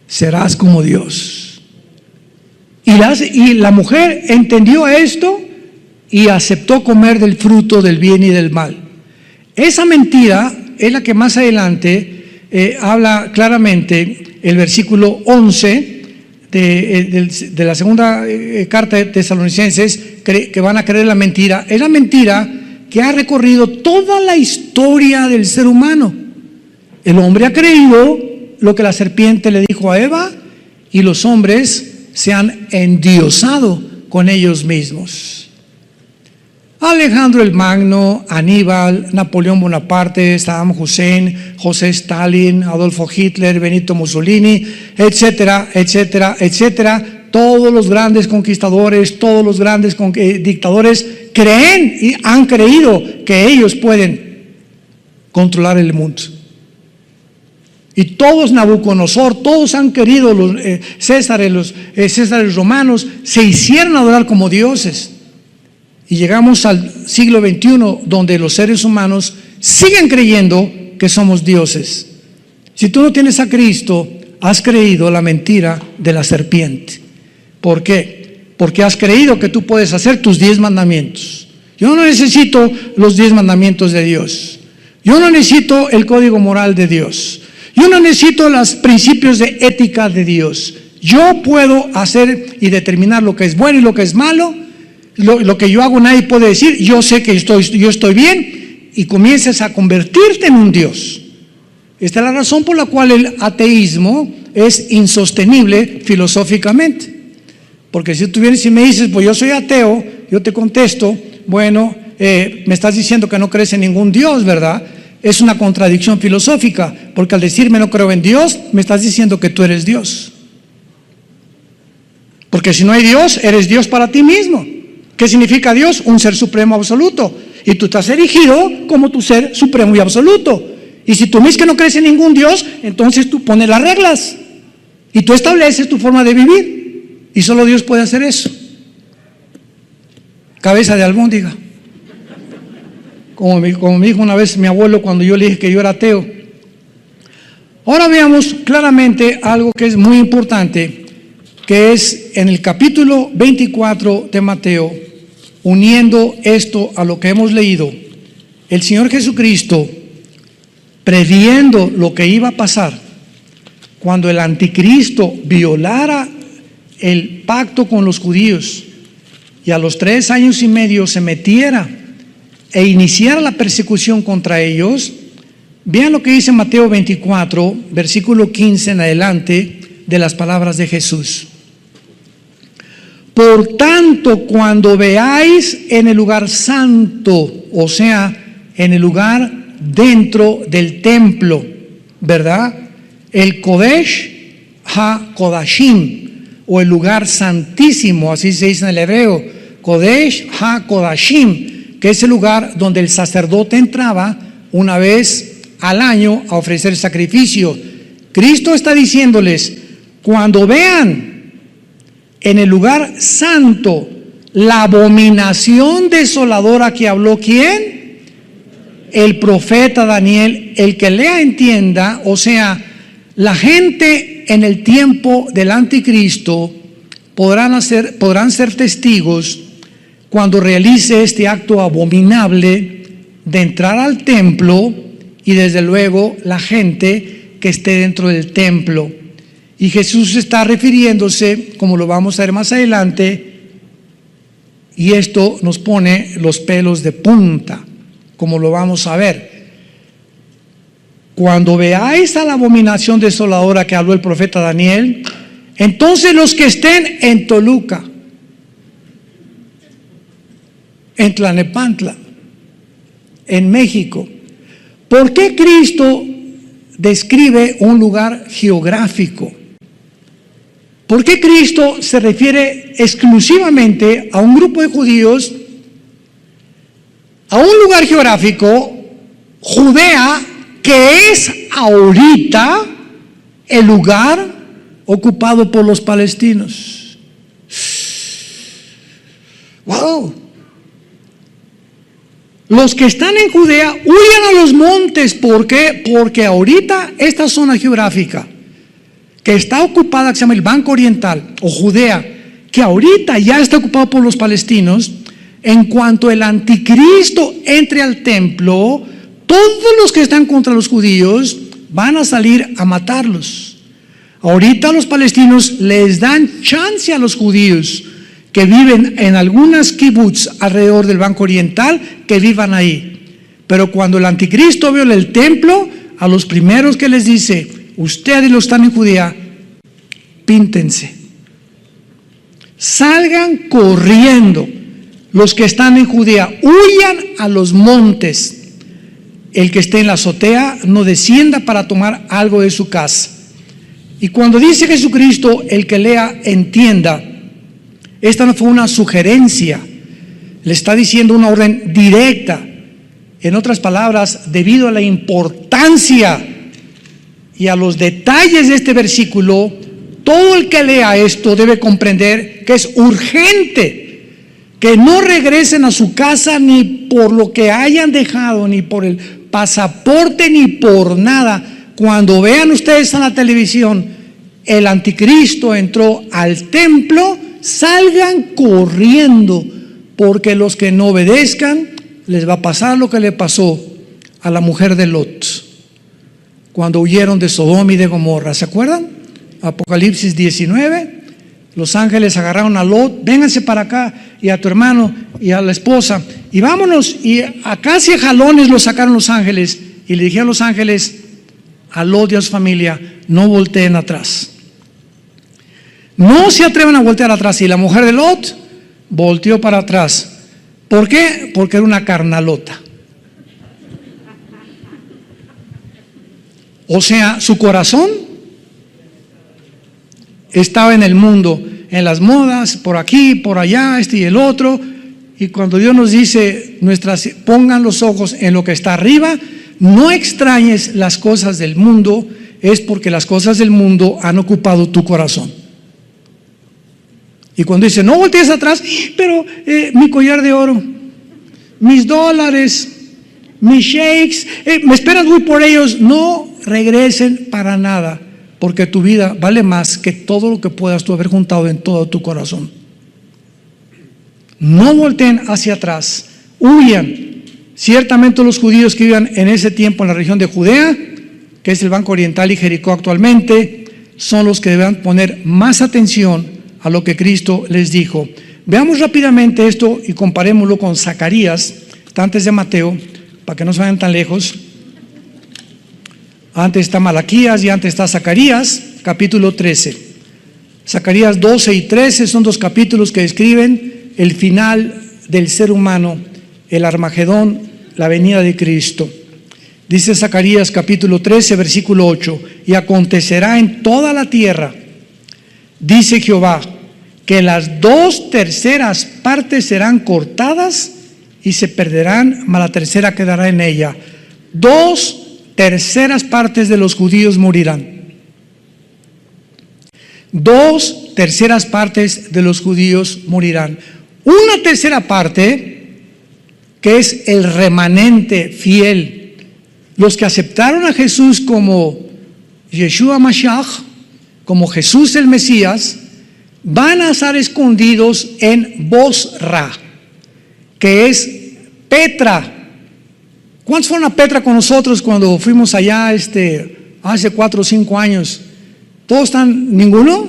serás como Dios. Y la mujer entendió esto y aceptó comer del fruto del bien y del mal. Esa mentira es la que más adelante habla claramente el versículo 11 de la segunda carta de Tesalonicenses, que van a creer la mentira. Es la mentira que ha recorrido toda la historia del ser humano. El hombre ha creído lo que la serpiente le dijo a Eva y los hombres se han endiosado con ellos mismos. Alejandro el Magno, Aníbal, Napoleón Bonaparte, Saddam Hussein, José Stalin, Adolfo Hitler, Benito Mussolini, etcétera, etcétera, etcétera. Todos los grandes conquistadores, todos los grandes dictadores creen y han creído que ellos pueden controlar el mundo. Y todos, Nabucodonosor, todos han querido, los Césares romanos, se hicieron adorar como dioses. Y llegamos al siglo XXI, donde los seres humanos siguen creyendo que somos dioses. Si tú no tienes a Cristo, has creído la mentira de la serpiente. ¿Por qué? Porque has creído que tú puedes hacer tus 10 mandamientos. Yo no necesito los 10 mandamientos de Dios. Yo no necesito el código moral de Dios. Yo no necesito los principios de ética de Dios. Yo puedo hacer y determinar lo que es bueno y lo que es malo. Lo que yo hago nadie puede decir. Yo sé que yo estoy bien, y comienzas a convertirte en un Dios. Esta es la razón por la cual el ateísmo es insostenible filosóficamente. Porque si tú vienes y me dices, pues yo soy ateo, yo te contesto, bueno, me estás diciendo que no crees en ningún Dios, ¿verdad? Es una contradicción filosófica, porque al decirme no creo en Dios, me estás diciendo que tú eres Dios. Porque si no hay Dios, eres Dios para ti mismo. ¿Qué significa Dios? Un ser supremo absoluto. Y tú estás erigido como tu ser supremo y absoluto. Y si tú mismo que no crees en ningún Dios, entonces tú pones las reglas y tú estableces tu forma de vivir. Y solo Dios puede hacer eso. Cabeza de albóndiga. Como me dijo una vez mi abuelo cuando yo le dije que yo era ateo. Ahora veamos claramente algo que es muy importante, que es en el capítulo 24 de Mateo, uniendo esto a lo que hemos leído. El Señor Jesucristo, previendo lo que iba a pasar cuando el anticristo violara el pacto con los judíos y a los 3 años y medio se metiera e iniciara la persecución contra ellos. Vean lo que dice Mateo 24, versículo 15 en adelante, de las palabras de Jesús. Por tanto, cuando veáis en el lugar santo, o sea, en el lugar dentro del templo, ¿verdad? El Kodesh HaKodashim, o el lugar santísimo, así se dice en el hebreo, Kodesh HaKodashim, que es el lugar donde el sacerdote entraba una vez al año a ofrecer sacrificio. Cristo está diciéndoles, cuando vean en el lugar santo la abominación desoladora que habló, ¿quién? El profeta Daniel. El que lea entienda, o sea, la gente en el tiempo del anticristo podrán ser testigos cuando realice este acto abominable de entrar al templo, y desde luego la gente que esté dentro del templo. Y Jesús está refiriéndose, como lo vamos a ver más adelante, y esto nos pone los pelos de punta, como lo vamos a ver. Cuando veáis a la abominación desoladora que habló el profeta Daniel, entonces los que estén en Toluca, en Tlalnepantla, en México. ¿Por qué Cristo describe un lugar geográfico? ¿Por qué Cristo se refiere exclusivamente a un grupo de judíos, a un lugar geográfico, Judea, que es ahorita el lugar ocupado por los palestinos? ¡Wow! Los que están en Judea huyan a los montes. ¿Por qué? Porque ahorita esta zona geográfica que está ocupada, que se llama el Banco Oriental o Judea, que ahorita ya está ocupado por los palestinos, en cuanto el anticristo entre al templo, todos los que están contra los judíos van a salir a matarlos. Ahorita los palestinos les dan chance a los judíos que viven en algunas kibbutz alrededor del Banco Oriental, que vivan ahí. Pero cuando el anticristo viola el templo, a los primeros que les dice, ustedes los están en Judea, píntense, salgan corriendo. Los que están en Judea, huyan a los montes. El que esté en la azotea no descienda para tomar algo de su casa. Y cuando dice Jesucristo, el que lea entienda, esta no fue una sugerencia, le está diciendo una orden directa. En otras palabras, debido a la importancia y a los detalles de este versículo, todo el que lea esto debe comprender que es urgente que no regresen a su casa ni por lo que hayan dejado, ni por el pasaporte, ni por nada. Cuando vean ustedes en la televisión, el anticristo entró al templo, salgan corriendo, porque los que no obedezcan les va a pasar lo que le pasó a la mujer de Lot cuando huyeron de Sodoma y de Gomorra. ¿Se acuerdan? Apocalipsis 19. Los ángeles agarraron a Lot, vénganse para acá, y a tu hermano y a la esposa, y vámonos. Y a casi jalones lo sacaron los ángeles, y le dijeron a los ángeles, a Lot y a su familia, no volteen atrás. No se atrevan a voltear atrás. Y la mujer de Lot volteó para atrás. ¿Por qué? Porque era una carnalota. O sea, su corazón estaba en el mundo, en las modas, por aquí, por allá, este y el otro. Y cuando Dios nos dice, pongan los ojos en lo que está arriba, no extrañes las cosas del mundo, es porque las cosas del mundo han ocupado tu corazón. Y cuando dice, no voltees atrás, pero mi collar de oro, mis dólares, mis shakes, me esperas, voy por ellos. No regresen para nada, porque tu vida vale más que todo lo que puedas tú haber juntado en todo tu corazón. No volteen hacia atrás, huyan. Ciertamente los judíos que vivían en ese tiempo en la región de Judea, que es el Banco Oriental y Jericó actualmente, son los que deben poner más atención a lo que Cristo les dijo. Veamos rápidamente esto y comparémoslo con Zacarías, está antes de Mateo, para que no se vayan tan lejos. Antes está Malaquías y antes está Zacarías, capítulo 13. Zacarías 12 y 13 son dos capítulos que describen el final del ser humano, el Armagedón, la venida de Cristo. Dice Zacarías capítulo 13, versículo 8, y acontecerá en toda la tierra, dice Jehová, que las 2/3 partes serán cortadas y se perderán, mas la tercera quedará en ella. 2/3 partes de los judíos morirán. 2/3 partes de los judíos morirán. 1/3 parte, que es el remanente fiel, los que aceptaron a Jesús como Yeshua Mashiach, como Jesús el Mesías, van a estar escondidos en Bosra, que es Petra. ¿Cuántos fueron a Petra con nosotros cuando fuimos allá hace 4 o 5 años? ¿Todos están? ¿Ninguno?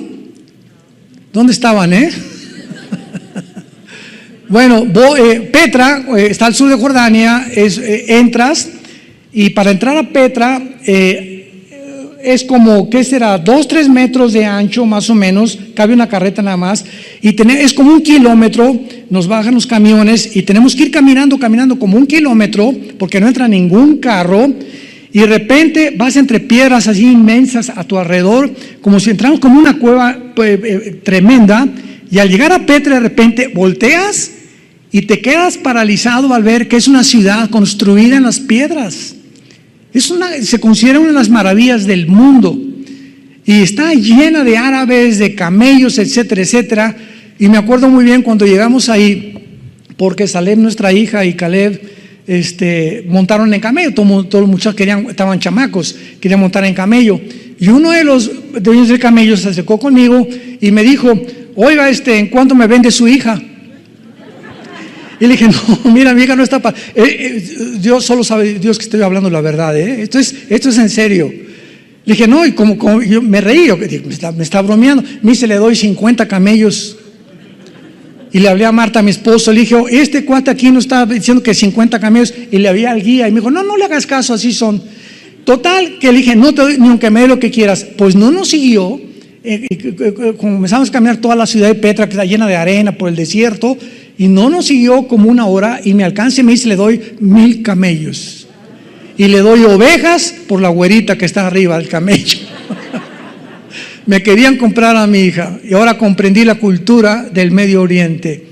¿Dónde estaban, Bueno, Petra está al sur de Jordania. Entras, y para entrar a Petra es como, ¿qué será? 2-3 metros de ancho más o menos, cabe una carreta nada más, y es como 1 kilómetro. Nos bajan los camiones y tenemos que ir caminando como 1 kilómetro, porque no entra ningún carro, y de repente vas entre piedras así inmensas a tu alrededor, como si entramos como una cueva tremenda, y al llegar a Petra de repente volteas y te quedas paralizado al ver que es una ciudad construida en las piedras. Se considera una de las maravillas del mundo, y está llena de árabes, de camellos, etcétera, etcétera. Y me acuerdo muy bien cuando llegamos ahí, porque Salem, nuestra hija, y Caleb montaron en camello. Todos los muchachos estaban chamacos, querían montar en camello, y uno de los dueños del camello se acercó conmigo y me dijo: oiga, ¿en cuánto me vende su hija? Y le dije: no, mira, mi hija no está para... Dios solo sabe, Dios, que estoy hablando la verdad, esto es en serio. Le dije: no, y como yo me reí, me está bromeando. Me dice: le doy 50 camellos. Y le hablé a Marta, mi esposo, le dije: este cuate aquí no está diciendo que 50 camellos, y le hablé al guía y me dijo: no le hagas caso, así son. Total, que le dije: no te doy ni aunque me dé lo que quieras. Pues no nos siguió. Comenzamos a caminar toda la ciudad de Petra, que está llena de arena por el desierto, y no nos siguió como 1 hora, y me alcanza y me dice: le doy 1000 camellos, y le doy ovejas por la güerita que está arriba del camello. Me querían comprar a mi hija, y ahora comprendí la cultura del Medio Oriente.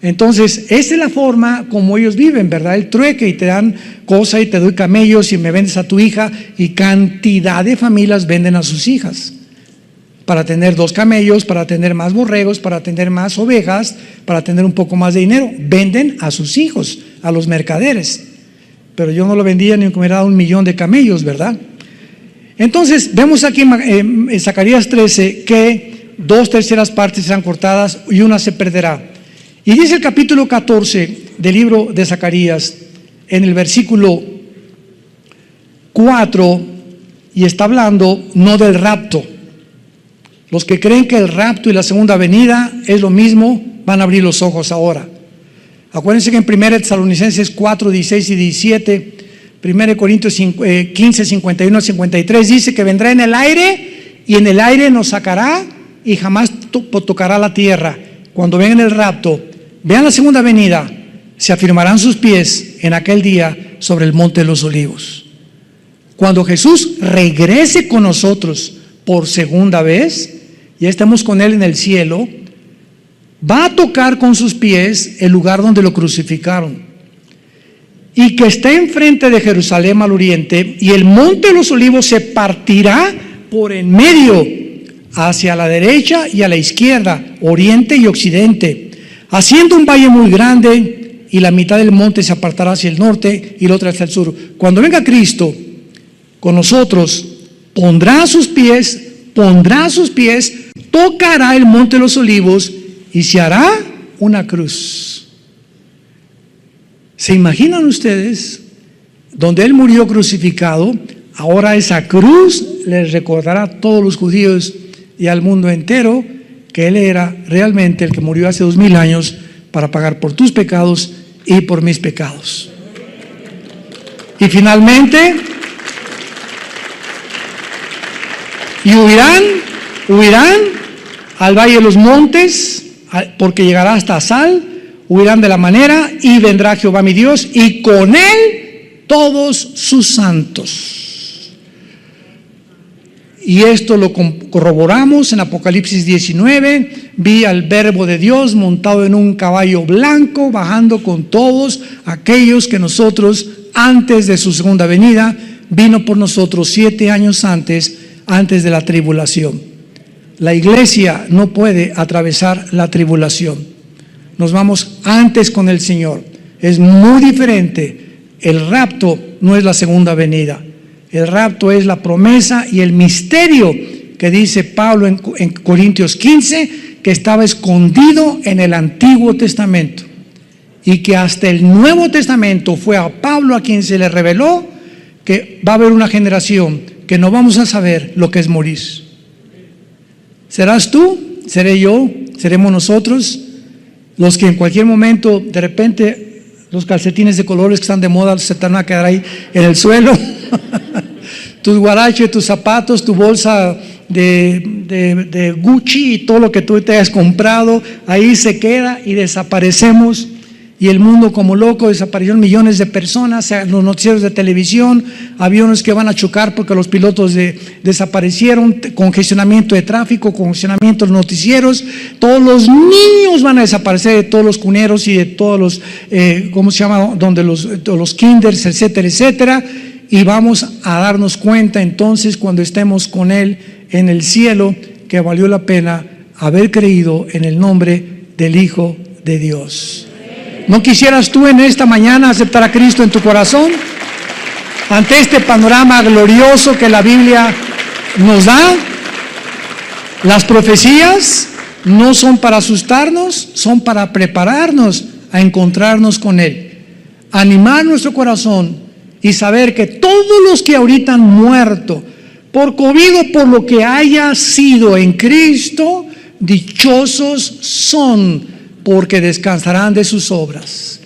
Entonces, esa es la forma como ellos viven, ¿verdad? El trueque, y te dan cosas, y te doy camellos, y me vendes a tu hija, y cantidad de familias venden a sus hijas para tener 2 camellos, para tener más borregos, para tener más ovejas, para tener un poco más de dinero. Venden a sus hijos, a los mercaderes. Pero yo no lo vendía ni aunque me hubiera dado 1,000,000 de camellos, ¿verdad? Entonces, vemos aquí en Zacarías 13 que 2/3 partes serán cortadas y 1 se perderá. Y dice el capítulo 14 del libro de Zacarías, en el versículo 4, y está hablando no del rapto. Los que creen que el rapto y la segunda venida es lo mismo, van a abrir los ojos ahora. Acuérdense que en 1 Tesalonicenses 4, 16 y 17, 1 Corintios 15, 51 a 53, dice que vendrá en el aire, y en el aire nos sacará, y jamás tocará la tierra. Cuando venga el rapto, vean la segunda venida, se afirmarán sus pies en aquel día sobre el monte de los olivos. Cuando Jesús regrese con nosotros por segunda vez, ya estamos con Él en el cielo, va a tocar con sus pies el lugar donde lo crucificaron, y que está enfrente de Jerusalén al oriente, y el monte de los olivos se partirá por en medio, hacia la derecha y a la izquierda, oriente y occidente, haciendo un valle muy grande, y la mitad del monte se apartará hacia el norte y la otra hacia el sur. Cuando venga Cristo con nosotros, pondrá sus pies, tocará el monte de los olivos, y se hará una cruz. ¿Se imaginan ustedes? Donde Él murió crucificado, ahora esa cruz les recordará a todos los judíos y al mundo entero que Él era realmente el que murió hace 2000 años para pagar por tus pecados y por mis pecados. Y finalmente, y huirán al valle de los montes, porque llegará hasta Sal, huirán de la manera, y vendrá Jehová mi Dios, y con Él todos sus santos. Y esto lo corroboramos en Apocalipsis 19. Vi al Verbo de Dios montado en un caballo blanco, bajando con todos aquellos que nosotros, antes de su segunda venida, vino por nosotros 7 años antes de la tribulación. La iglesia no puede atravesar la tribulación. Nos vamos antes con el Señor. Es muy diferente. El rapto no es la segunda venida. El rapto es la promesa y el misterio que dice Pablo en Corintios 15, que estaba escondido en el Antiguo Testamento y que hasta el Nuevo Testamento fue a Pablo a quien se le reveló que va a haber una generación que no vamos a saber lo que es morir. ¿Serás tú? ¿Seré yo? ¿Seremos nosotros? Los que en cualquier momento, de repente, los calcetines de colores que están de moda se te van a quedar ahí en el suelo. Tus guaraches, tus zapatos, tu bolsa de Gucci y todo lo que tú te hayas comprado, ahí se queda y desaparecemos. Y el mundo como loco, desaparecieron millones de personas, los noticieros de televisión, aviones que van a chocar porque los pilotos desaparecieron, congestionamiento de tráfico, congestionamiento de los noticieros, todos los niños van a desaparecer de todos los cuneros y de todos los, ¿cómo se llama? Los kinders, etcétera, etcétera. Y vamos a darnos cuenta entonces cuando estemos con Él en el cielo que valió la pena haber creído en el nombre del Hijo de Dios. ¿No quisieras tú en esta mañana aceptar a Cristo en tu corazón? Ante este panorama glorioso que la Biblia nos da, las profecías no son para asustarnos, son para prepararnos a encontrarnos con Él. Animar nuestro corazón y saber que todos los que ahorita han muerto por COVID o por lo que haya sido en Cristo, dichosos son, porque descansarán de sus obras.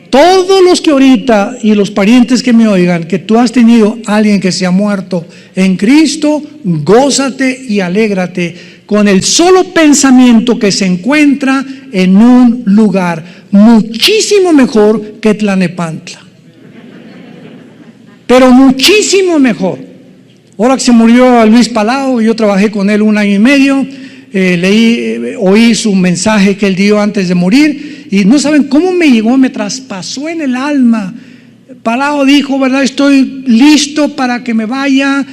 Todos los que ahorita y los parientes que me oigan, que tú has tenido alguien que se ha muerto en Cristo, gózate y alégrate con el solo pensamiento que se encuentra en un lugar muchísimo mejor que Tlalnepantla. Pero muchísimo mejor. Ahora que se murió Luis Palau, yo trabajé con él 1 año y medio, oí su mensaje que él dio antes de morir y no saben cómo me llegó, me traspasó en el alma. Palau dijo, ¿verdad? Estoy listo para que me vaya.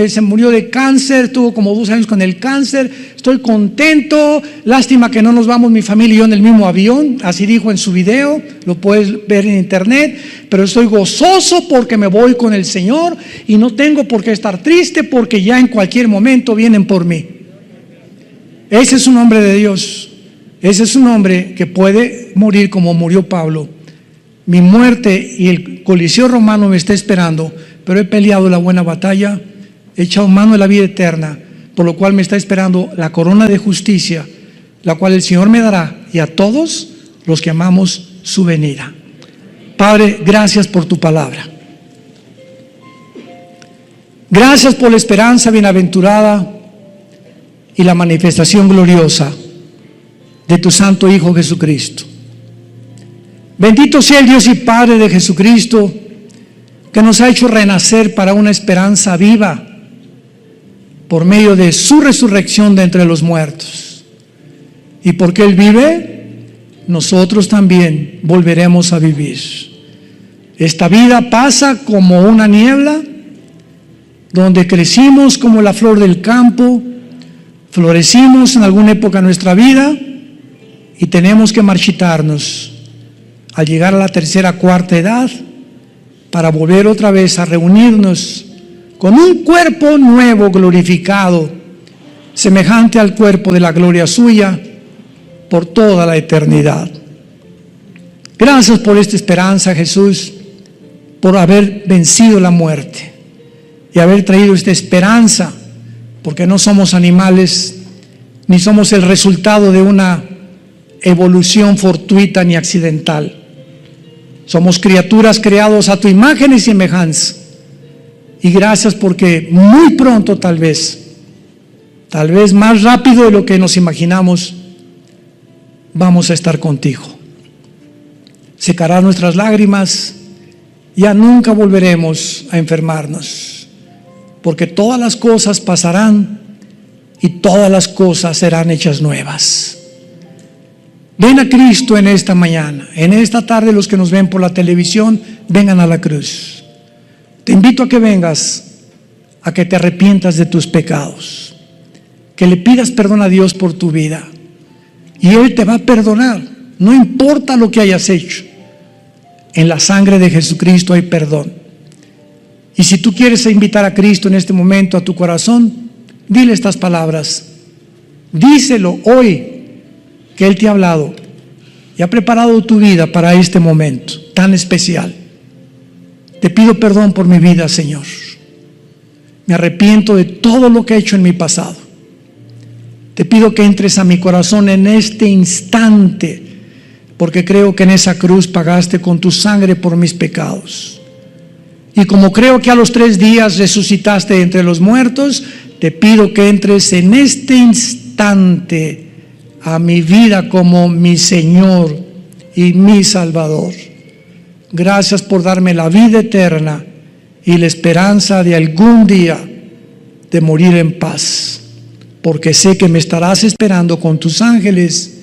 Se murió de cáncer, tuvo como 2 años con el cáncer. Estoy contento, lástima que no nos vamos mi familia y yo en el mismo avión. Así dijo en su video, lo puedes ver en internet. Pero estoy gozoso porque me voy con el Señor y no tengo por qué estar triste porque ya en cualquier momento vienen por mí. Ese es un hombre de Dios. Ese es un hombre que puede morir como murió Pablo. Mi muerte y el Coliseo romano me está esperando, pero he peleado la buena batalla, he echado mano de la vida eterna, por lo cual me está esperando la corona de justicia, la cual el Señor me dará, y a todos los que amamos su venida. Padre, gracias por tu palabra. Gracias por la esperanza bienaventurada y la manifestación gloriosa de tu Santo Hijo Jesucristo. Bendito sea el Dios y Padre de Jesucristo, que nos ha hecho renacer para una esperanza viva por medio de su resurrección de entre los muertos. Y porque Él vive, nosotros también volveremos a vivir. Esta vida pasa como una niebla, donde crecimos como la flor del campo, florecimos en alguna época de nuestra vida y tenemos que marchitarnos al llegar a la 3ª, 4ª edad, para volver otra vez a reunirnos con un cuerpo nuevo, glorificado, semejante al cuerpo de la gloria suya, por toda la eternidad. Gracias por esta esperanza, Jesús, por haber vencido la muerte y haber traído esta esperanza, porque no somos animales, ni somos el resultado de una evolución fortuita ni accidental. Somos criaturas creados a tu imagen y semejanza. Y gracias porque muy pronto tal vez más rápido de lo que nos imaginamos, vamos a estar contigo. Secarás nuestras lágrimas, ya nunca volveremos a enfermarnos, porque todas las cosas pasarán y todas las cosas serán hechas nuevas. Ven a Cristo en esta mañana, en esta tarde. Los que nos ven por la televisión, vengan a la cruz. Te invito a que vengas, a que te arrepientas de tus pecados, que le pidas perdón a Dios por tu vida, y Él te va a perdonar, no importa lo que hayas hecho. En la sangre de Jesucristo hay perdón. Y si tú quieres invitar a Cristo en este momento a tu corazón, dile estas palabras, díselo hoy, que Él te ha hablado y ha preparado tu vida para este momento tan especial. Te pido perdón por mi vida, Señor. Me arrepiento de todo lo que he hecho en mi pasado. Te pido que entres a mi corazón en este instante, porque creo que en esa cruz pagaste con tu sangre por mis pecados. Y como creo que a los 3 días resucitaste de entre los muertos, te pido que entres en este instante a mi vida como mi Señor y mi Salvador. Gracias por darme la vida eterna y la esperanza de algún día de morir en paz, porque sé que me estarás esperando con tus ángeles